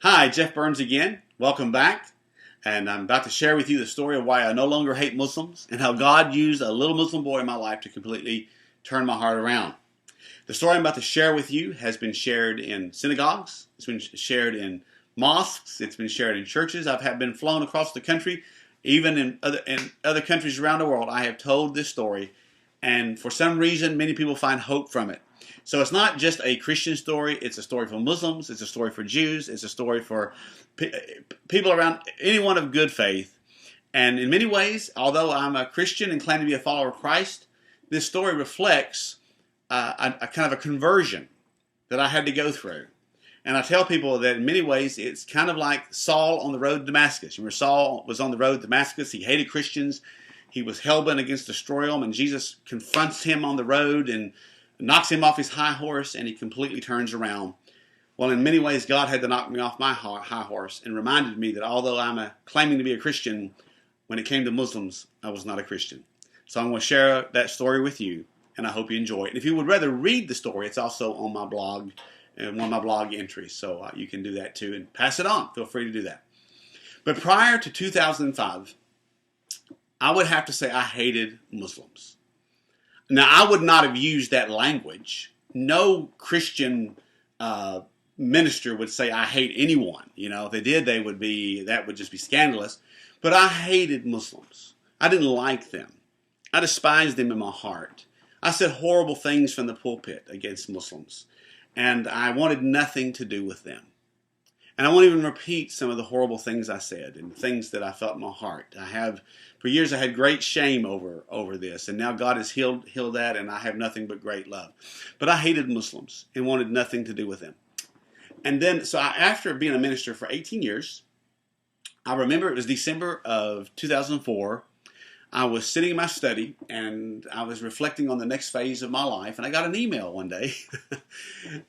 Hi, Jeff Burns again. Welcome back. And I'm about to share with you the story of why I no longer hate Muslims and how God used a little Muslim boy in my life to completely turn my heart around. The story I'm about to share with you has been shared in synagogues, it's been shared in mosques, it's been shared in churches. I've been flown across the country, even in other countries around the world. I have told this story, and for some reason, many people find hope from it. So it's not just a Christian story, it's a story for Muslims, it's a story for Jews, it's a story for people around, anyone of good faith. And in many ways, although I'm a Christian and claim to be a follower of Christ, this story reflects a kind of a conversion that I had to go through. And I tell people that in many ways it's kind of like Saul on the road to Damascus. Remember, Saul was on the road to Damascus. He hated Christians. He was hell-bent against destroy them. And Jesus confronts him on the road and knocks him off his high horse, and he completely turns around. Well, in many ways, God had to knock me off my high horse and reminded me that although I'm claiming to be a Christian, when it came to Muslims, I was not a Christian. So I'm going to share that story with you, and I hope you enjoy it. And if you would rather read the story, it's also on my blog, and one of my blog entries, so you can do that too and pass it on. Feel free to do that. But prior to 2005, I would have to say I hated Muslims. Now, I would not have used that language. No Christian minister would say I hate anyone. You know, if they did, that would just be scandalous. But I hated Muslims. I didn't like them. I despised them in my heart. I said horrible things from the pulpit against Muslims, and I wanted nothing to do with them. And I won't even repeat some of the horrible things I said and things that I felt in my heart. For years, I had great shame over this, and now God has healed that, and I have nothing but great love. But I hated Muslims and wanted nothing to do with them. And then, after being a minister for 18 years, I remember it was December of 2004. I was sitting in my study, and I was reflecting on the next phase of my life, and I got an email one day,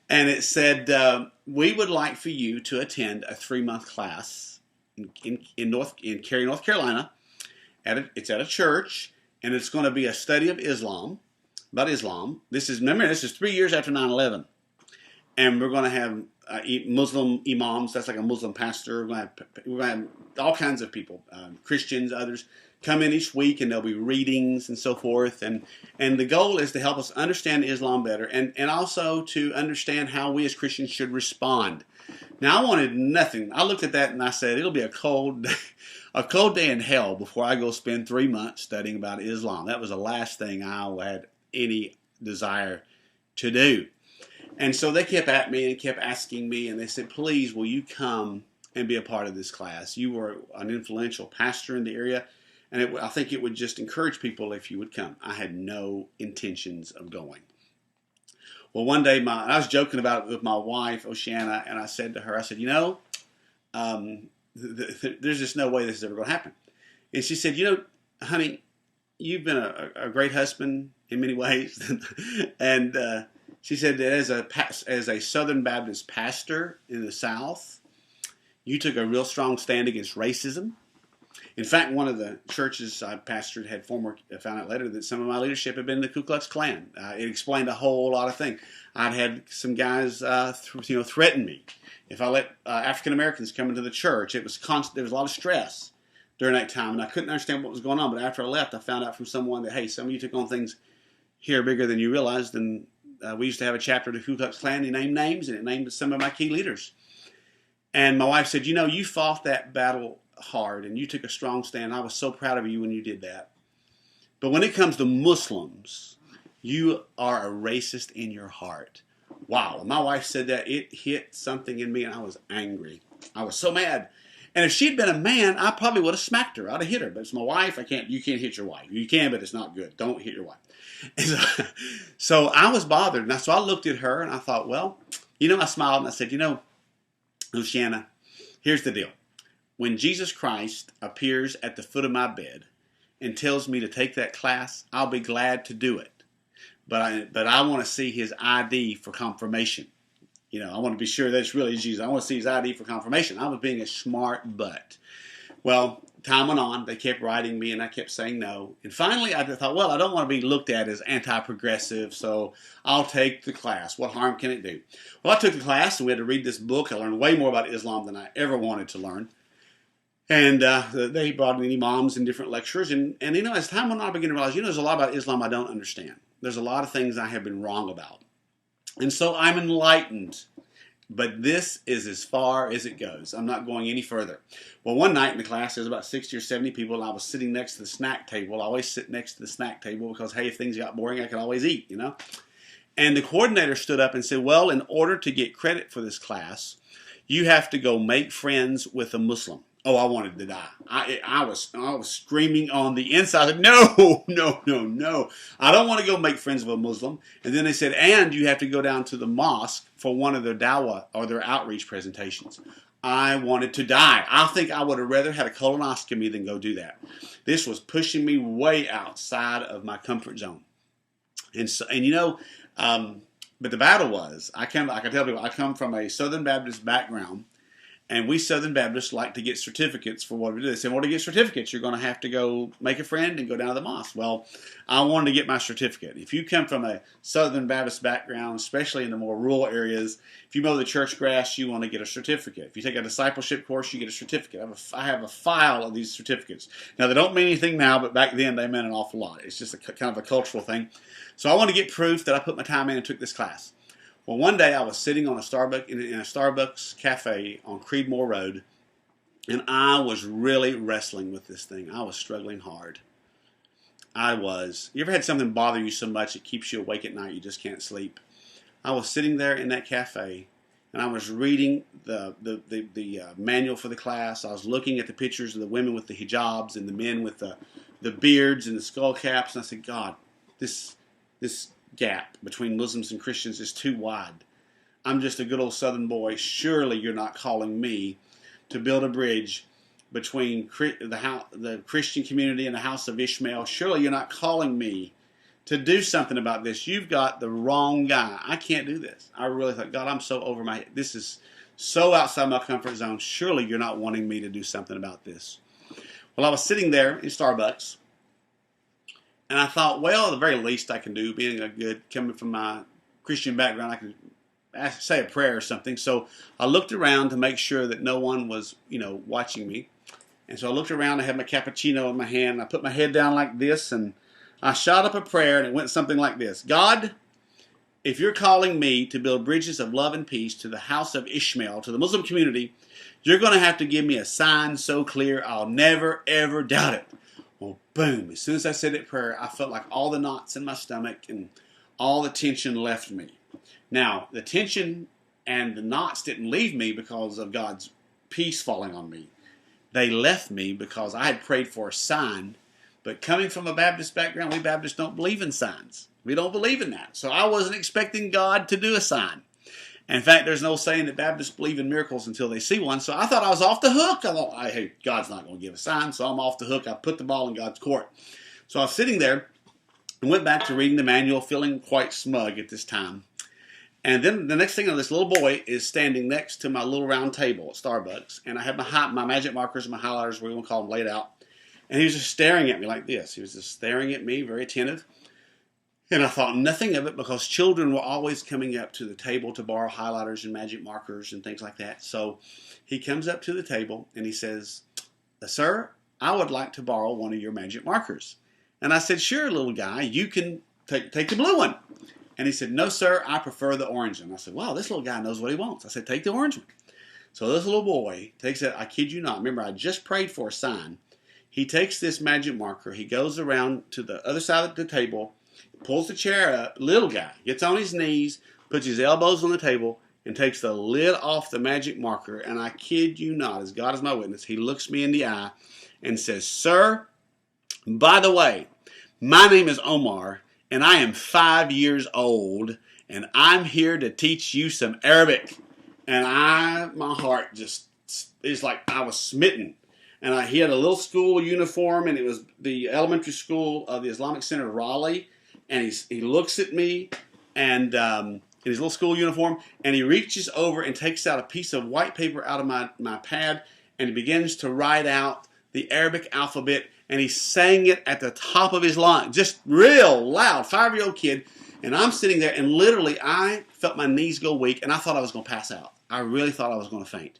and it said, we would like for you to attend a 3-month class in Cary, North Carolina. It's at a church, and it's going to be a study of Islam, about Islam. This is 3 years after 9/11, and we're going to have Muslim imams. That's like a Muslim pastor. We're going to have all kinds of people, Christians, others, come in each week, and there'll be readings and so forth. And the goal is to help us understand Islam better, and also to understand how we as Christians should respond. Now, I wanted nothing. I looked at that and I said, it'll be a cold day in hell before I go spend 3 months studying about Islam. That was the last thing I had any desire to do. And so they kept at me and kept asking me, and they said, please, will you come and be a part of this class? You were an influential pastor in the area, and I think it would just encourage people if you would come. I had no intentions of going. Well, one day I was joking about it with my wife, Oceana, and I said to her, there's just no way this is ever going to happen. And she said, honey, you've been a great husband in many ways. And she said that as a Southern Baptist pastor in the South, you took a real strong stand against racism. In fact, one of the churches I pastored had found out later that some of my leadership had been in the Ku Klux Klan. It explained a whole lot of things. I'd had some guys, threaten me if I let African Americans come into the church. There was a lot of stress during that time, and I couldn't understand what was going on. But after I left, I found out from someone that, hey, some of you took on things here bigger than you realized. And we used to have a chapter of the Ku Klux Klan. He named names, and it named some of my key leaders. And my wife said, you fought that battle hard, and you took a strong stand. I was so proud of you when you did that. But when it comes to Muslims, you are a racist in your heart. Wow. When my wife said that, it hit something in me, and I was angry. I was so mad. And if she'd been a man, I probably would have smacked her. I'd have hit her. But it's my wife. You can't hit your wife. You can, but it's not good. Don't hit your wife. And so I was bothered. And so I looked at her, and I thought, well, I smiled, and I said, Luciana, here's the deal. When Jesus Christ appears at the foot of my bed and tells me to take that class, I'll be glad to do it. But I want to see his ID for confirmation. I want to be sure that it's really Jesus. I want to see his ID for confirmation. I was being a smart butt. Well, time went on. They kept writing me, and I kept saying no. And finally, I thought, well, I don't want to be looked at as anti-progressive, so I'll take the class. What harm can it do? Well, I took the class, and we had to read this book. I learned way more about Islam than I ever wanted to learn. And they brought in imams and different lecturers. And as time went on, I began to realize, there's a lot about Islam I don't understand. There's a lot of things I have been wrong about. And so I'm enlightened. But this is as far as it goes. I'm not going any further. Well, one night in the class, there was about 60 or 70 people, and I was sitting next to the snack table. I always sit next to the snack table because, hey, if things got boring, I can always eat, And the coordinator stood up and said, well, in order to get credit for this class, you have to go make friends with a Muslim. Oh, I wanted to die. I was screaming on the inside. I said, no. I don't want to go make friends with a Muslim. And then they said, and you have to go down to the mosque for one of their dawah or their outreach presentations. I wanted to die. I think I would have rather had a colonoscopy than go do that. This was pushing me way outside of my comfort zone. But the battle was, I can tell people, I come from a Southern Baptist background. And we Southern Baptists like to get certificates for what we do. They say, in order to get certificates, you're going to have to go make a friend and go down to the mosque. Well, I wanted to get my certificate. If you come from a Southern Baptist background, especially in the more rural areas, if you mow the church grass, you want to get a certificate. If you take a discipleship course, you get a certificate. I have a file of these certificates. Now, they don't mean anything now, but back then they meant an awful lot. It's just kind of a cultural thing. So I want to get proof that I put my time in and took this class. Well, one day I was sitting on in a Starbucks cafe on Creedmoor Road, and I was really wrestling with this thing. I was struggling hard. You ever had something bother you so much it keeps you awake at night, you just can't sleep? I was sitting there in that cafe, and I was reading the manual for the class. I was looking at the pictures of the women with the hijabs and the men with the beards and the skull caps, and I said, God, this gap between Muslims and Christians is too wide. I'm just a good old Southern boy. Surely you're not calling me to build a bridge between the Christian community and the house of Ishmael. Surely you're not calling me to do something about this. You've got the wrong guy. I can't do this. I really thought, God, I'm so over my head. This is so outside my comfort zone. Surely you're not wanting me to do something about this. Well, I was sitting there in Starbucks, and I thought, well, the very least I can do, coming from my Christian background, I can say a prayer or something. So I looked around to make sure that no one was, watching me. And so I looked around, I had my cappuccino in my hand, and I put my head down like this, and I shot up a prayer, and it went something like this. God, if you're calling me to build bridges of love and peace to the house of Ishmael, to the Muslim community, you're going to have to give me a sign so clear I'll never, ever doubt it. Well, boom, as soon as I said that prayer, I felt like all the knots in my stomach and all the tension left me. Now, the tension and the knots didn't leave me because of God's peace falling on me. They left me because I had prayed for a sign. But coming from a Baptist background, we Baptists don't believe in signs. We don't believe in that. So I wasn't expecting God to do a sign. In fact, there's no saying that Baptists believe in miracles until they see one. So I thought I was off the hook. I thought, hey, God's not going to give a sign, so I'm off the hook. I put the ball in God's court. So I was sitting there and went back to reading the manual, feeling quite smug at this time. And then the next thing, this little boy is standing next to my little round table at Starbucks. And I had my magic markers and my highlighters, we're going to call them, laid out. And he was just staring at me like this. He was just staring at me, very attentive. And I thought nothing of it because children were always coming up to the table to borrow highlighters and magic markers and things like that. So he comes up to the table and he says, sir, I would like to borrow one of your magic markers. And I said, sure, little guy, you can take the blue one. And he said, no, sir, I prefer the orange one. I said, wow, this little guy knows what he wants. I said, take the orange one. So this little boy takes it, I kid you not. Remember, I just prayed for a sign. He takes this magic marker. He goes around to the other side of the table, pulls the chair up, little guy, gets on his knees, puts his elbows on the table, and takes the lid off the magic marker. And I kid you not, as God is my witness, he looks me in the eye and says, sir, by the way, my name is Omar, and I am 5 years old, and I'm here to teach you some Arabic. And my heart just is like I was smitten. And he had a little school uniform, and it was the elementary school of the Islamic Center of Raleigh. And he looks at me and in his little school uniform, and he reaches over and takes out a piece of white paper out of my pad, and he begins to write out the Arabic alphabet, and he sang it at the top of his lungs, just real loud, 5-year-old kid. And I'm sitting there, and literally I felt my knees go weak, and I thought I was going to pass out. I really thought I was going to faint.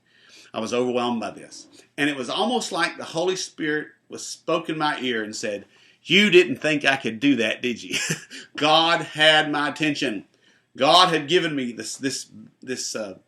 I was overwhelmed by this. And it was almost like the Holy Spirit was spoke in my ear and said, "You didn't think I could do that, did you?" God had my attention. God had given me this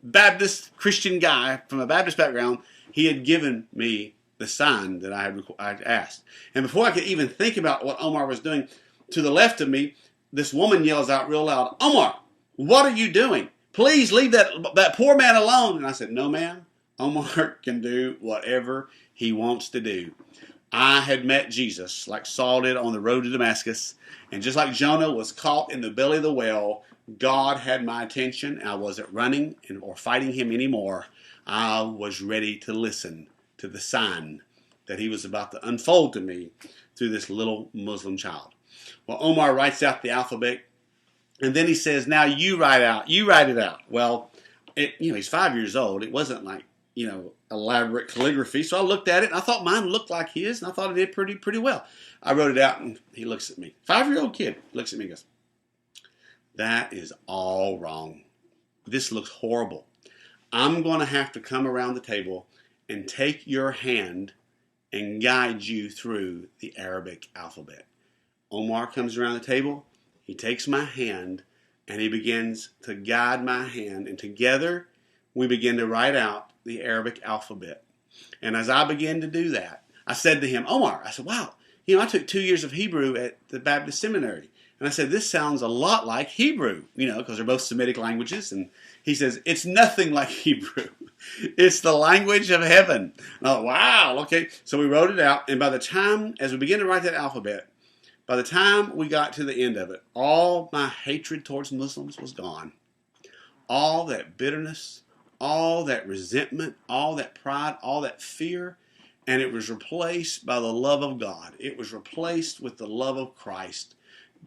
Baptist Christian guy from a Baptist background. He had given me the sign that I'd asked. And before I could even think about what Omar was doing, to the left of me, this woman yells out real loud, "Omar, what are you doing? Please leave that poor man alone." And I said, "No, ma'am. Omar can do whatever he wants to do." I had met Jesus like Saul did on the road to Damascus. And just like Jonah was caught in the belly of the whale, God had my attention. I wasn't running or fighting him anymore. I was ready to listen to the sign that he was about to unfold to me through this little Muslim child. Well, Omar writes out the alphabet, and then he says, "Now you write it out." Well, he's 5 years old. It wasn't like, elaborate calligraphy. So I looked at it, and I thought mine looked like his, and I thought it did pretty well. I wrote it out, and he looks at me. 5-year-old kid looks at me and goes, "That is all wrong. This looks horrible. I'm going to have to come around the table and take your hand and guide you through the Arabic alphabet." Omar comes around the table, he takes my hand, and he begins to guide my hand, and together we begin to write out the Arabic alphabet. And as I began to do that, I said to him, "Omar," I said, "Wow, I took 2 years of Hebrew at the Baptist seminary." And I said, "This sounds a lot like Hebrew, because they're both Semitic languages." And he says, "It's nothing like Hebrew. It's the language of heaven." And I thought, wow, okay. So we wrote it out. And by the time, as we began to write that alphabet, by the time we got to the end of it, all my hatred towards Muslims was gone. All that bitterness, all that resentment, all that pride, all that fear, and it was replaced by the love of God. It was replaced with the love of Christ.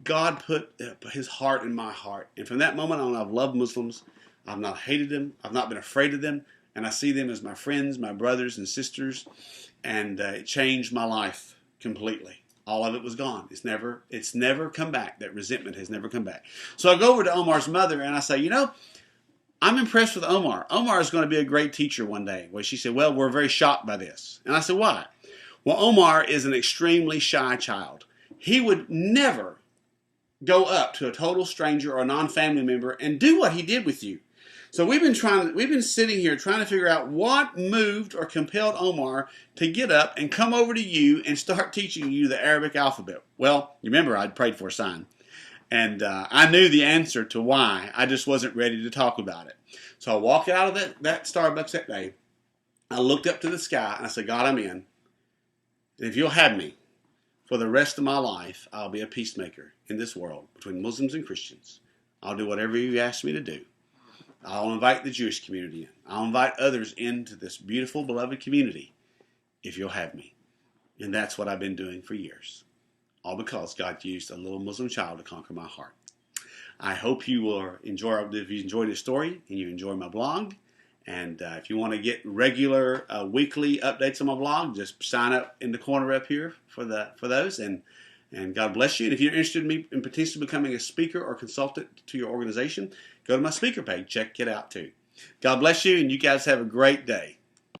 God put his heart in my heart. And from that moment on, I've loved Muslims. I've not hated them. I've not been afraid of them. And I see them as my friends, my brothers and sisters. And it changed my life completely. All of it was gone. It's never come back. That resentment has never come back. So I go over to Omar's mother and I say, "I'm impressed with Omar. Omar is going to be a great teacher one day." Well, she said, "Well, we're very shocked by this." And I said, "Why?" "Well, Omar is an extremely shy child. He would never go up to a total stranger or a non-family member and do what he did with you. So we've been sitting here trying to figure out what moved or compelled Omar to get up and come over to you and start teaching you the Arabic alphabet." Well, you remember I'd prayed for a sign. And I knew the answer to why. I just wasn't ready to talk about it. So I walked out of that Starbucks that day. I looked up to the sky and I said, "God, I'm in. And if you'll have me for the rest of my life, I'll be a peacemaker in this world between Muslims and Christians. I'll do whatever you ask me to do. I'll invite the Jewish community in. I'll invite others into this beautiful, beloved community if you'll have me." And that's what I've been doing for years. All because God used a little Muslim child to conquer my heart. I hope you will enjoy, if you enjoyed this story and you enjoy my blog. And if you want to get regular weekly updates on my blog, just sign up in the corner up here for those. And God bless you. And if you're interested in potentially becoming a speaker or consultant to your organization, go to my speaker page. Check it out too. God bless you, and you guys have a great day.